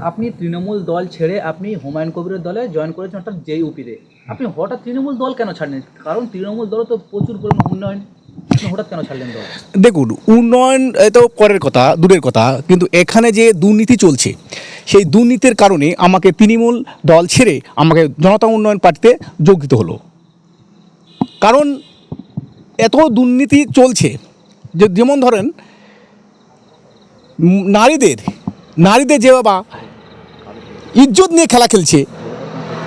আপনি তৃণমূল দল ছেড়ে আপনি হুমায়ুন কবিরের দলে জয়েন করেছেন, অর্থাৎ জেইউপিতে। আপনি হঠাৎ তৃণমূল দল কেন ছাড়লেন? কারণ তৃণমূল দল তো প্রচুর পরিমাণ উন্নয়ন, আপনি হঠাৎ কেন ছাড়লেন দল? দেখুন, উন্নয়ন তো পরের কথা, দূরের কথা, কিন্তু এখানে যে দুর্নীতি চলছে সেই দুর্নীতির কারণে আমাকে তৃণমূল দল ছেড়ে আমাকে জনতা উন্নয়ন পার্টিতে যোগ দিতে হলো। কারণ এত দুর্নীতি চলছে যে, যেমন ধরেন নারীদের যে বাবা ইজ্জত নিয়ে খেলা খেলছে,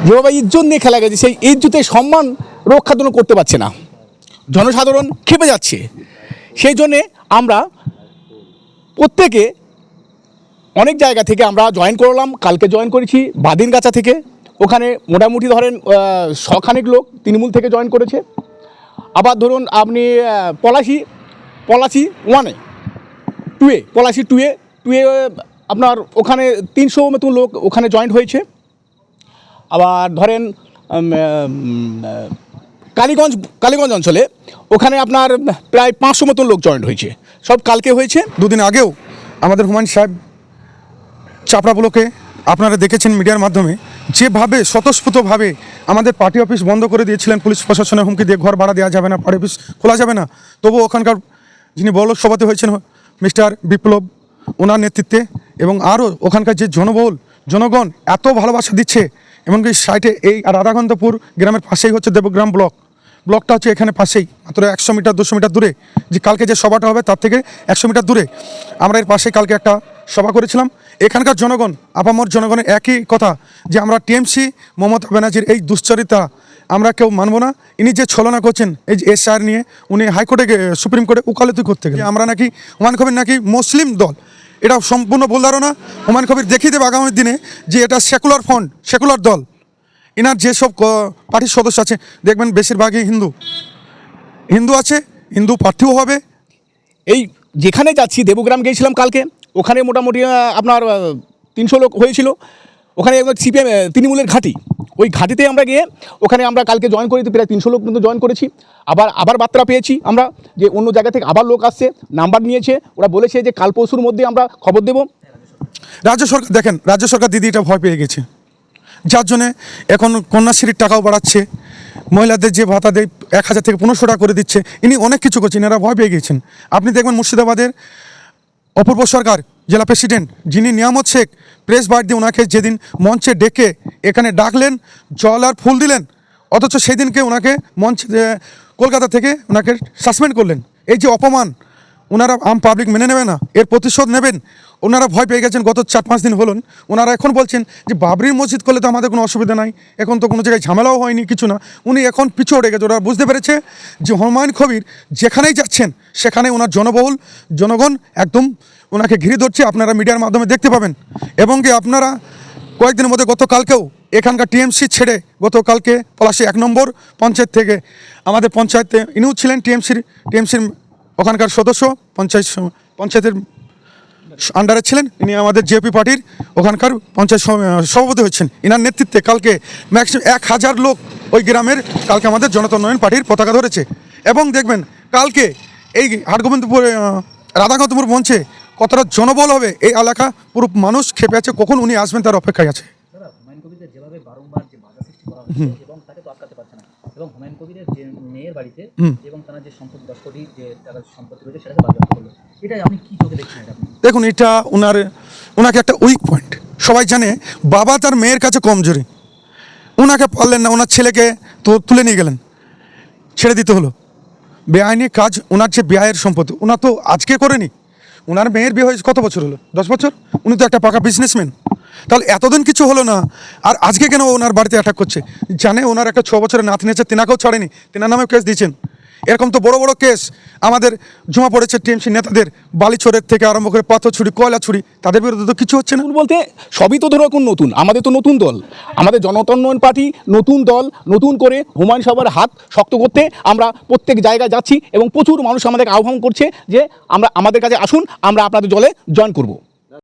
যে বাবা ইজ্জত নিয়ে খেলা খেলছে, সেই ইজ্জতের সম্মান রক্ষাদন করতে পারছে না, জনসাধারণ খেপে যাচ্ছে। সেই জন্যে আমরা প্রত্যেকে অনেক জায়গা থেকে আমরা জয়েন করলাম। কালকে জয়েন করেছি বাদিনগাছা থেকে, ওখানে মোটামুটি ধরেন শখানেক লোক তৃণমূল থেকে জয়েন করেছে। আবার ধরুন আপনি পলাশি টুয়ে আপনার ওখানে 300 মতো লোক ওখানে জয়েন্ট হয়েছে। আবার ধরেন কালীগঞ্জ অঞ্চলে ওখানে আপনার প্রায় 500 মতন লোক জয়েন্ট হয়েছে, সব কালকে হয়েছে। দুদিন আগেও আমাদের হুমায়ুন সাহেব চাপড়া ব্লকে আপনারা দেখেছেন মিডিয়ার মাধ্যমে যেভাবে স্বতঃস্ফূর্তভাবে আমাদের পার্টি অফিস বন্ধ করে দিয়েছিলেন, পুলিশ প্রশাসনের হুমকি দিয়ে ঘর ভাড়া দেওয়া যাবে না, পার্টি অফিস খোলা যাবে না। তবুও ওখানকার যিনি বড় সভাপতি হয়েছেন মিস্টার বিপ্লব, ওনার নেতৃত্বে এবং আরও ওখানকার যে জনগণ এত ভালোবাসা দিচ্ছে। এমনকি সাইটে এই রাধাকান্তপুর গ্রামের পাশেই হচ্ছে দেবগ্রাম ব্লকটা হচ্ছে এখানে পাশেই, মাত্র 100 মিটার 200 মিটার দূরে। যে কালকে যে সভাটা হবে তার থেকে 100 মিটার দূরে আমরা এর পাশেই কালকে একটা সভা করেছিলাম। এখানকার জনগণ, আপামর জনগণের একই কথা যে আমরা টিএমসি মমতা ব্যানার্জির এই দুশ্চরিতা আমরা কেউ মানব না। ইনি যে ছলনা করছেন এই যে এসআর নিয়ে, উনি হাইকোর্টে সুপ্রিম কোর্টে উকালতি করতে গেলে আমরা নাকি হুমায়ুন কবির নাকি মুসলিম দল, এটা সম্পূর্ণ ভুল ধারণা। হুমায়ুন কবির দেখিয়ে দেবে আগামী দিনে যে এটা সেকুলার দল। এনার যেসব পার্টির সদস্য আছে দেখবেন বেশিরভাগই হিন্দু আছে, হিন্দু প্রার্থীও হবে। এই যেখানে যাচ্ছি, দেবগ্রাম গিয়েছিলাম কালকে, ওখানে মোটামুটি আপনার 300 লোক হয়েছিল। ওখানে সিপিএম তৃণমূলের ঘাঁটি, ওই ঘাঁটিতে আমরা গিয়ে ওখানে আমরা কালকে জয়েন করেছি, প্রায় 300 লোক কিন্তু জয়েন করেছি। আবার বার্তা পেয়েছি আমরা যে অন্য জায়গা থেকে আবার লোক আসছে, নাম্বার নিয়েছে, ওরা বলেছে যে কাল পরশুর মধ্যে আমরা খবর দেব। রাজ্য সরকার দিদি এটা ভয় পেয়ে গেছে, যার জন্যে এখন কন্যাশ্রীর টাকাও বাড়াচ্ছে, মহিলাদের যে ভাতা দেয় 1000 থেকে 1500 টাকা করে দিচ্ছে। ইনি অনেক কিছু করছেন, এরা ভয় পেয়ে গেছেন। আপনি দেখবেন মুর্শিদাবাদের অপূর্ব সরকার জেলা প্রেসিডেন্ট, যিনি নিয়ামত শেখ, প্রেস বার দিয়ে ওনাকে যেদিন মঞ্চে ডেকে এখানে ডাকলেন, জল আর ফুল দিলেন, অথচ সেদিনকে ওনাকে কলকাতা থেকে ওনাকে সাসপেন্ড করলেন। এই যে অপমান ওনারা আম পাবলিক মেনে নেবে না, এর প্রতিশোধ নেবেন। ওনারা ভয় পেয়ে গেছেন। গত 4-5 দিন হলেন ওনারা এখন বলছেন যে বাবরির মসজিদ করলে তো আমাদের কোনো অসুবিধা নাই, এখন তো কোনো জায়গায় ঝামেলাও হয়নি, কিছু না। উনি এখন পিছু উঠে গেছে। ওরা বুঝতে পেরেছে যে হুমায়ুন কবির যেখানেই যাচ্ছেন সেখানে ওনার জনগণ একদম ওনাকে ঘিরে ধরছে। আপনারা মিডিয়ার মাধ্যমে দেখতে পাবেন। এবং কি আপনারা কয়েকদিনের মধ্যে গতকালকেও এখানকার টিএমসি ছেড়ে গতকালকে পলাশী 1 নম্বর পঞ্চায়েত থেকে আমাদের পঞ্চায়েতে ইনিও ছিলেন টিএমসির ওখানকার সদস্য, পঞ্চায়েতের আন্ডারে ছিলেন। ইনি আমাদের জেপি পার্টির ওখানকার পঞ্চায়েত সভাপতি হচ্ছেন। ইনার নেতৃত্বে কালকে ম্যাক্সিমাম 1000 লোক ওই গ্রামের কালকে আমাদের জনতা উন্নয়ন পার্টির পতাকা ধরেছে। এবং দেখবেন কালকে এই হাটগোবিন্দপুর রাধাকান্তপুর মঞ্চে কতটা জনবল হবে, এই এলাকা পুরো মানুষ খেপে আছে, কখন উনি আসবেন তার অপেক্ষায় আছে। হুমায়ুন কবিরের যেভাবে বারংবার যে বাধা সৃষ্টি করা হচ্ছে এবং তাকে তো আটকাতে পারছে না, এবং হুমায়ুন কবিরের যে মেয়ের বাড়িতে এবং তার যে সম্পত্তি 10 কোটি যে টাকার সম্পত্তি রয়েছে সেটাকে বাজেয়াপ্ত করলো, এটা আপনি কি চোখে দেখছেন? এটা দেখুন, এটা ওনাকে একটা উইক পয়েন্ট। সবাই জানে বাবা তার মেয়ের কাছে কমজোরি, ওনাকে পারলেন না, ওনার ছেলেকে তো তুলে নিয়ে গেলেন, ছেড়ে দিতে হলো। বেআইনি কাজ, ওনার যে ব্যয়ের সম্পত্তি ওনার তো আজকে করেনি, ওনার মেয়ের বিয়ে হয়েছে কত বছর হলো? 10 বছর। উনি তো একটা পাকা বিজনেসম্যান, তাহলে এতদিন কিছু হলো না, আর আজকে কেন ওনার বাড়িতে অ্যাটাক করছে? জানে ওনার একটা 6 বছরের নাতনি আছে, তেনাকেও ছাড়েনি, তেনার নামেও কেস দিয়েছেন। এরকম তো বড় বড় কেস আমাদের জমা পড়েছে টিএমসি নেতাদের, বালিচোরের থেকে আরম্ভ করে পাথর ছুরি, কয়লা ছুরি, তাদের বিরুদ্ধে তো কিছু হচ্ছে না। বলতে সবই তো ধরো এখন নতুন, আমাদের তো নতুন দল, আমাদের জনতা উন্নয়ন পার্টি নতুন দল, নতুন করে হুমায়ুন সাহেবের হাত শক্ত করতে আমরা প্রত্যেক জায়গায় যাচ্ছি এবং প্রচুর মানুষ আমাদেরকে আহ্বান করছে যে আমাদের কাছে আসুন, আমরা আপনাদের দলে জয়েন করব।